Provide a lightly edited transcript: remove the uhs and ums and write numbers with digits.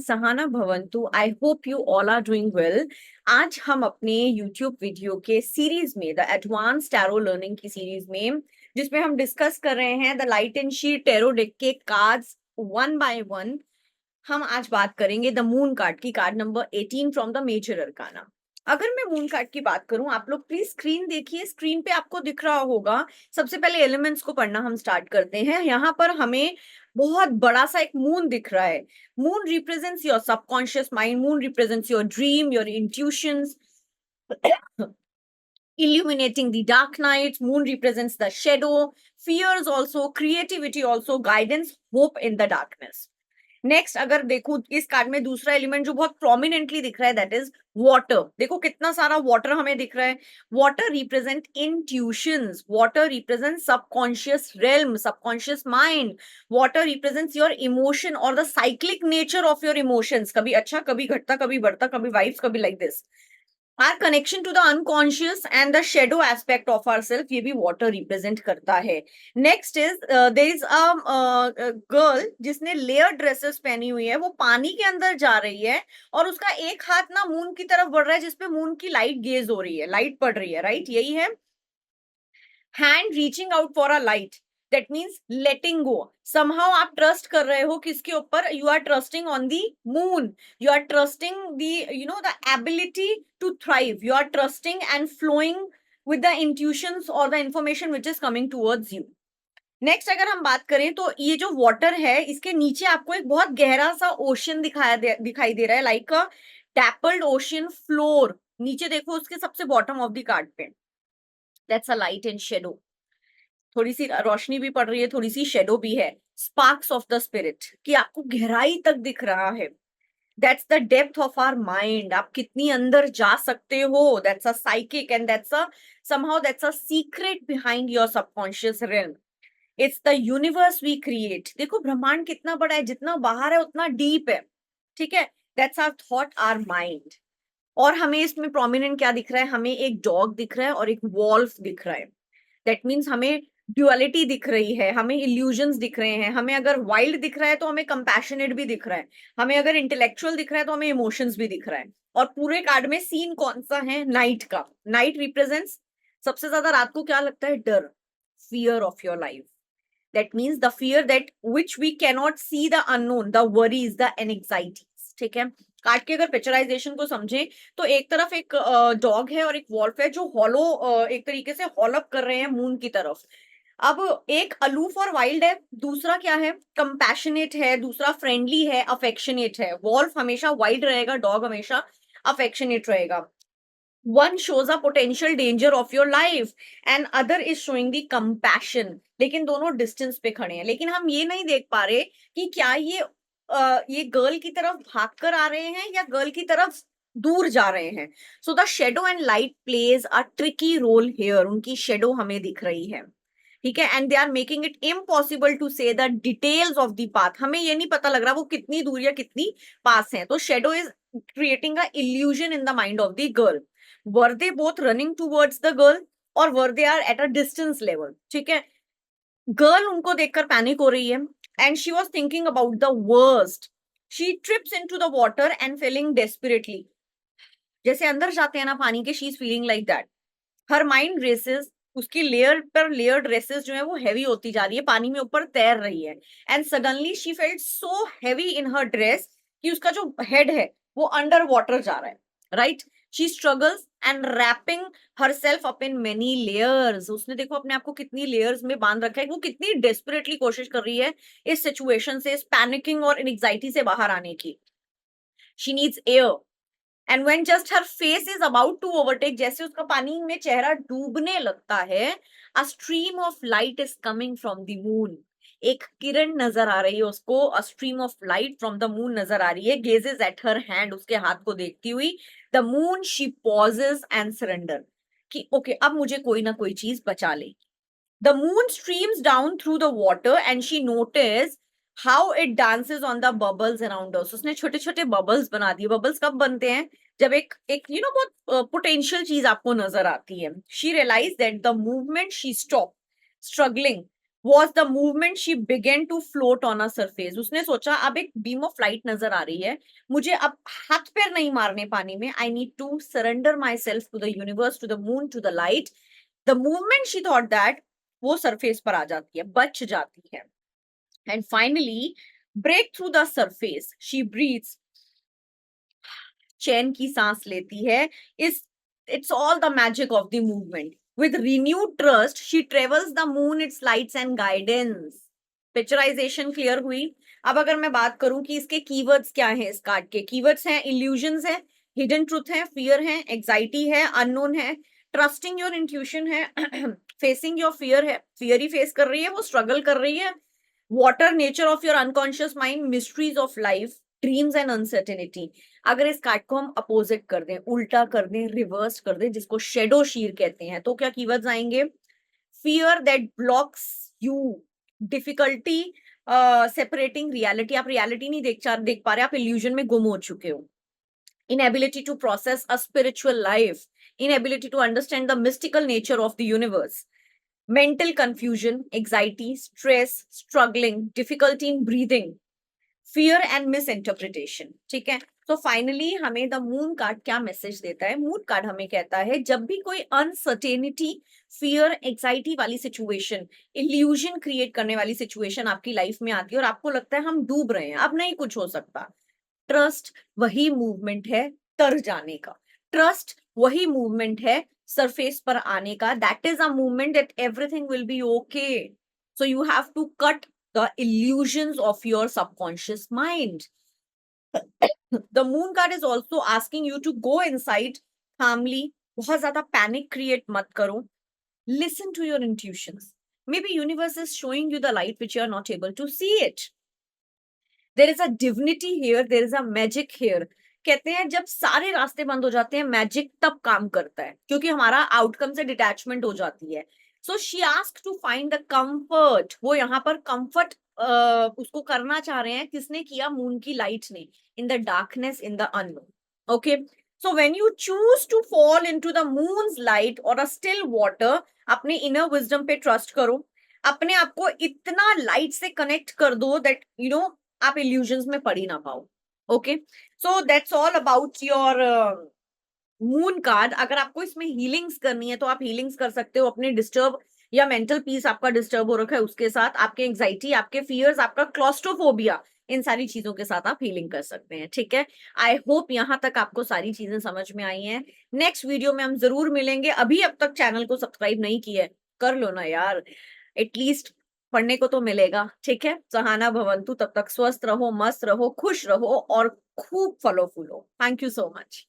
सहना भवन्तु। I hope you all are doing well. आज हम अपने यूट्यूब वीडियो के सीरीज में द एडवांस टैरो लर्निंग की सीरीज में जिसमें हम डिस्कस कर रहे हैं the light and sheet tarot deck के कार्ड्स वन बाय वन। हम आज बात करेंगे द मून कार्ड की, card number 18 from the major arcana. अगर मैं मून कार्ड की बात करूं, आप लोग प्लीज स्क्रीन देखिए, स्क्रीन पे आपको दिख रहा होगा। सबसे पहले एलिमेंट्स को पढ़ना हम स्टार्ट करते हैं। यहाँ पर हमें बहुत बड़ा सा एक मून दिख रहा है। Moon represents your subconscious mind, moon represents your dream, your intuitions, illuminating the dark night. Moon represents the shadow, fears also, creativity also, guidance, hope in the darkness. Next अगर देखो इस कार्ड में दूसरा element जो बहुत prominently दिख रहा है, दैट इज वाटर। देखो कितना सारा वाटर हमें दिख रहा है। Water represent intuitions, water represent subconscious realm, subconscious mind. Water represents your emotion और the cyclic nature of your emotions, कभी अच्छा कभी घटता कभी बढ़ता, कभी वाइब्स कभी like this. Our connection to the unconscious and the shadow aspect of ourself, ये भी water represent करता है। Next is there is a girl जिसने layer dresses पहनी हुई है, वो पानी के अंदर जा रही है और उसका एक हाथ ना मून की तरफ बढ़ रहा है जिसपे मून की लाइट गेज हो रही है, लाइट पड़ रही है, राइट? यही है hand reaching out for a light. That means letting go. Somehow आप ट्रस्ट कर रहे हो किसके ऊपर? You are trusting on the moon, you are trusting the the ability to thrive, you are trusting and flowing with the intuitions और the information which is coming towards you. Next अगर हम बात करें तो ये जो वाटर है, इसके नीचे आपको एक बहुत गहरा सा ओशन दिखाई दे रहा है, लाइक अ डैपल्ड ओशन फ्लोर। नीचे देखो उसके सबसे बॉटम ऑफ द कार्ड पे, that's a light and shadow. थोड़ी सी रोशनी भी पड़ रही है, थोड़ी सी शेडो भी है। स्पार्क्स ऑफ द स्पिरिट, कि आपको गहराई तक दिख रहा है। That's the depth of our mind, आप कितनी अंदर जा सकते हो। That's a psychic and that's a somehow that's a secret behind your subconscious realm. It's the universe we create. देखो ब्रह्मांड कितना बड़ा है, जितना बाहर है उतना डीप है, ठीक है? That's our thought, our mind. और हमें इसमें प्रोमिनेंट क्या दिख रहा है? हमें एक डॉग दिख रहा है और एक वॉल्फ दिख रहा है। दैट मीन्स हमें ड्युअलिटी दिख रही है, हमें इल्यूजन्स दिख रहे हैं। हमें अगर वाइल्ड दिख रहा है तो हमें कंपैशनेट भी दिख रहा है, हमें अगर इंटेलेक्चुअल दिख रहा है तो हमें इमोशंस भी दिख रहा है। और पूरे कार्ड में सीन कौन सा है? नाइट का। नाइट रिप्रेजेंट्स सबसे ज्यादा रात को क्या लगता है? डर, fear of your life. That means the fear that which we cannot see, the unknown, the worries, the anxieties, ठीक है? कार्ड के अगर पिक्चराइजेशन को समझें तो एक तरफ एक डॉग है और एक वॉल्फ है जो हॉलो एक तरीके से हॉल अप कर रहे हैं मून की तरफ। अब एक अलूफ और वाइल्ड है, दूसरा क्या है? कंपैशनेट है, दूसरा फ्रेंडली है, अफेक्शनेट है। वॉल्फ हमेशा वाइल्ड रहेगा, डॉग हमेशा अफेक्शनेट रहेगा। one shows a potential danger of your life and other is showing the compassion। लेकिन दोनों डिस्टेंस पे खड़े हैं, लेकिन हम ये नहीं देख पा रहे कि क्या ये गर्ल की तरफ भागकर आ रहे हैं या गर्ल की तरफ दूर जा रहे हैं। So the shadow and light plays a tricky role here. उनकी शेडो हमें दिख रही है, ठीक है? And they are making it impossible to see the details of the path. हमें ये नहीं पता लग रहा वो कितनी दूर या कितनी पास है। तो shadow is creating a illusion in the mind of the girl. Were they both running towards the girl और were they are at a distance level, ठीक है? गर्ल उनको देखकर पैनिक हो रही है and she was thinking about the worst. She trips into the water and feeling desperately, जैसे अंदर जाते हैं ना पानी के, she is feeling like that. Her mind races, उसकी लेयर पर लेयर ड्रेसेस जो है वो हैवी होती जा रही है, पानी में ऊपर तैर रही है। And suddenly she felt so heavy in her dress कि उसका जो हेड है वो अंडर वाटर जा रहा है, right? She struggles and wrapping herself up in many layers. उसने देखो अपने आप को कितनी लेयर्स में बांध रखा है, वो कितनी डेस्परेटली कोशिश कर रही है इस सिचुएशन से, इस पैनिकिंग और एंग्जाइटी से बाहर आने की। She needs air and when just her face is about to overtake, जैसे उसका पानी में चेहरा डूबने लगता है, a stream of light is coming from the moon. एक किरण नजर आ रही है उसको, a stream of light from the moon नजर आ रही है। गेजेस एट हर हैंड, उसके हाथ को देखती हुई। The moon she pauses and surrender, कि ओके अब मुझे कोई ना कोई चीज बचा ले। The moon streams down through the water and she noticed how it dances on the bubbles around us। उसने छोटे छोटे बबल्स बना दिए। बबल्स कब बनते हैं? जब एक एक बहुत पोटेंशियल चीज आपको नजर आती है। She realized that the movement she stopped struggling was the movement she began to float on a surface. उसने सोचा अब एक beam of light नजर आ रही है, मुझे अब हाथ पैर नहीं मारने पानी में, I need to surrender myself to the universe, to the moon, to the light. The moment she thought that, वो surface पर आ जाती है, बच जाती है. And finally, break through the surface. She breathes, चैन की सांस लेती है. इस It's all the magic of the movement. With renewed trust, she travels the moon, its lights and guidance. Picturisation clear हुई. अब अगर मैं बात करूं कि इसके कीवर्ड्स क्या हैं, इस कार्ड के कीवर्ड्स हैं इल्यूजन्स है, हिडन ट्रूथ है, फियर है, एग्जाइटी है, अननोन है, ट्रस्टिंग योर इंट्यूशन है, फेसिंग योर फियर है, फियर ही फेस कर रही है, वो स्ट्रगल कर रही है, water nature of your unconscious mind, mysteries of life, dreams and uncertainty. अगर इस कार्ड को हम अपोजिट कर दें, उल्टा कर दें, रिवर्स कर दें, जिसको शेडो शीर कहते हैं, तो क्या कीवर्ड्स आएंगे? Fear that blocks you, difficulty separating reality, आप रियलिटी नहीं देख पा रहे, आप इल्यूजन में गुम हो चुके हो. Inability to process a spiritual life, inability to understand the mystical nature of the universe, mental confusion, anxiety, stress, struggling, difficulty in breathing, fear and misinterpretation. ठीक है. तो फाइनली हमें द मून कार्ड क्या मैसेज देता है? Moon card हमें कहता है जब भी कोई अनसर्टेनिटी, फियर, एग्जाइटी वाली सिचुएशन, इल्यूजन क्रिएट करने वाली सिचुएशन आपकी लाइफ में आती है और आपको लगता है हम डूब रहे हैं, अब नहीं कुछ हो सकता, ट्रस्ट वही मूवमेंट है तर जाने का. ट्रस्ट वही मूवमेंट है सरफेस पर आने का. That is a movement that everything will be okay. So you have to cut the illusions of your subconscious mind. The moon card is also asking you to go inside calmly. बहुत ज्यादा panic create मत करो. Listen to your intuitions. Maybe universe is showing you the light which you are not able to see it. There is a divinity here, there is a magic here. कहते हैं जब सारे रास्ते बंद हो जाते हैं, मैजिक तब काम करता है, क्योंकि हमारा आउटकम से डिटैचमेंट हो जाती है. So she ask to find the comfort. वो यहाँ पर कंफर्ट उसको करना चाह रहे हैं. किसने किया? मून की लाइट ने. In the darkness, in the unknown. Okay. So when you choose to fall into the moon's light और अ स्टिल वाटर, अपने इनर विजडम पे ट्रस्ट करो. अपने आप को इतना लाइट से कनेक्ट कर दो दैट यू नो आप इल्यूजन्स में पड़ ही ना पाओ. Okay. So that's all about your moon card. अगर आपको इसमें हीलिंग्स करनी है तो आप हीलिंग्स कर सकते हो. अपने डिस्टर्ब या मेंटल पीस आपका डिस्टर्ब हो रखा है उसके साथ, आपके एंग्जाइटी, आपके फियर्स, आपका क्लॉस्ट्रोफोबिया, इन सारी चीजों के साथ आप हीलिंग कर सकते हैं. ठीक है. आई होप यहाँ तक आपको सारी चीजें समझ में आई हैं. नेक्स्ट वीडियो में हम जरूर मिलेंगे. अभी अब तक चैनल को सब्सक्राइब नहीं किया है, कर लो ना यार, एटलीस्ट पढ़ने को तो मिलेगा. ठीक है. सहाना भवंतु. तब तक स्वस्थ रहो, मस्त रहो, खुश रहो और खूब फलो फूलो. Thank you so much.